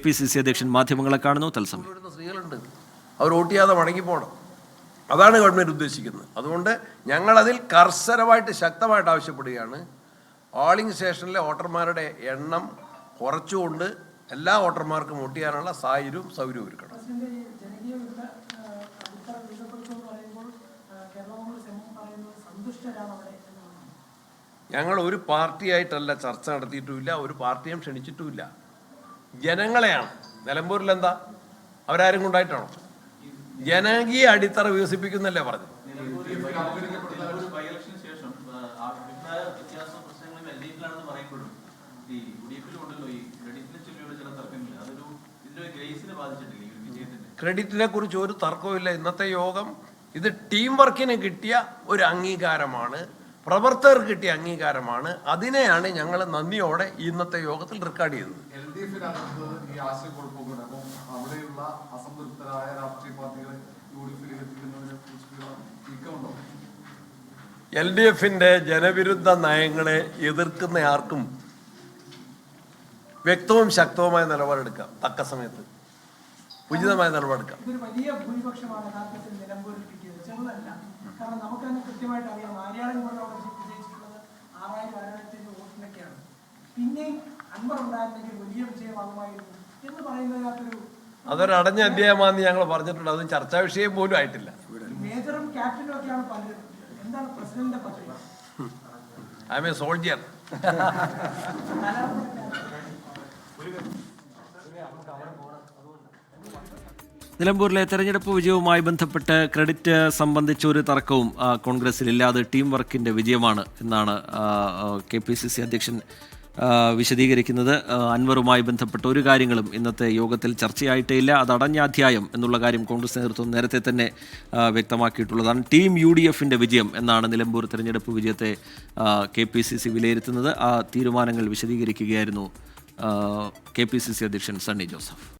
PCC അധ്യക്ഷൻ മാധ്യമങ്ങളെ കാണുന്നു. തത്സമയം സ്ത്രീകളുണ്ട്, അവർ വോട്ട് ചെയ്യാതെ മടങ്ങിപ്പോകണം. അതാണ് ഗവൺമെൻറ് ഉദ്ദേശിക്കുന്നത്. അതുകൊണ്ട് ഞങ്ങളതിൽ കർശനമായിട്ട് ശക്തമായിട്ട് ആവശ്യപ്പെടുകയാണ്. പോളിംഗ് സ്റ്റേഷനിലെ വോട്ടർമാരുടെ എണ്ണം കുറച്ചുകൊണ്ട് എല്ലാ വോട്ടർമാർക്കും വോട്ട് ചെയ്യാനുള്ള സാഹചര്യവും സൗകര്യവും ഒരുക്കണം. ഞങ്ങൾ ഒരു പാർട്ടിയായിട്ടല്ല ചർച്ച നടത്തിയിട്ടുമില്ല, ഒരു പാർട്ടിയും ക്ഷണിച്ചിട്ടുമില്ല. ജനങ്ങളെയാണ്. നിലമ്പൂരിൽ എന്താ അവരാരും കൊണ്ടായിട്ടാണോ? ജനകീയ അടിത്തറ വികസിപ്പിക്കുന്നല്ലേ പറഞ്ഞു. ക്രെഡിറ്റിനെ കുറിച്ച് ഒരു തർക്കവുമില്ല. ഇന്നത്തെ യോഗം ഇത് ടീം വർക്കിന് കിട്ടിയ ഒരു അംഗീകാരമാണ്, പ്രവർത്തകർക്ക് കിട്ടിയ അംഗീകാരമാണ്. അതിനെയാണ് ഞങ്ങൾ നന്ദിയോടെ ഇന്നത്തെ യോഗത്തിൽ റെക്കോർഡ് ചെയ്തത്. LDFിന്റെ ജനവിരുദ്ധ നയങ്ങളെ എതിർക്കുന്ന ആർക്കും വ്യക്തവും ശക്തവുമായ നിലപാടെടുക്കാം. തക്ക സമയത്ത് ഉചിതമായ നിലപാടെടുക്കാം. വലിയ ഭൂരിപക്ഷമാണ് യഥാർത്ഥത്തിൽ നിലമ്പൂരിൽ കിട്ടിയത്, ചെറുതല്ല. കാരണം നമുക്ക് തന്നെ കൃത്യമായിട്ട് അറിയാം, ആര്യാടൻ വിജയിച്ചിട്ടുള്ളത് 6000 വോട്ടിനൊക്കെയാണ്. പിന്നെയും അൻവർ ഉണ്ടായിരുന്നെങ്കിൽ വലിയ വിജയമാകുമായിരുന്നു എന്ന് പറയുന്നതിനകത്തൊരു അതൊരടഞ്ഞ അധ്യായമാണെന്ന് ഞങ്ങൾ പറഞ്ഞിട്ടുണ്ട്. അതും ചർച്ചാ വിഷയം പോലും ആയിട്ടില്ല. മേജറും ക്യാപ്റ്റനും ഒക്കെയാണ് പലരും. എന്താണ് പ്രസിഡന്റിന്റെ പദ്ധതി? I M A soldier. നിലമ്പൂരിലെ തെരഞ്ഞെടുപ്പ് വിജയവുമായി ബന്ധപ്പെട്ട് ക്രെഡിറ്റ് സംബന്ധിച്ച ഒരു തർക്കവും കോൺഗ്രസിലില്ല. അത് ടീം വർക്കിന്റെ വിജയമാണ് എന്നാണ് KPCC അധ്യക്ഷൻ വിശദീകരിക്കുന്നത്. അൻവറുമായി ബന്ധപ്പെട്ട ഒരു കാര്യങ്ങളും ഇന്നത്തെ യോഗത്തിൽ ചർച്ചയായിട്ടേ ഇല്ല. അത് അടഞ്ഞ അധ്യായം എന്നുള്ള കാര്യം കോൺഗ്രസ് നേതൃത്വം നേരത്തെ തന്നെ വ്യക്തമാക്കിയിട്ടുള്ളതാണ്. ടീം UDFിന്റെ വിജയം എന്നാണ് നിലമ്പൂർ തെരഞ്ഞെടുപ്പ് വിജയത്തെ KPCC വിലയിരുത്തുന്നത്. ആ തീരുമാനങ്ങൾ വിശദീകരിക്കുകയായിരുന്നു KPCC അധ്യക്ഷൻ സണ്ണി ജോസഫ്.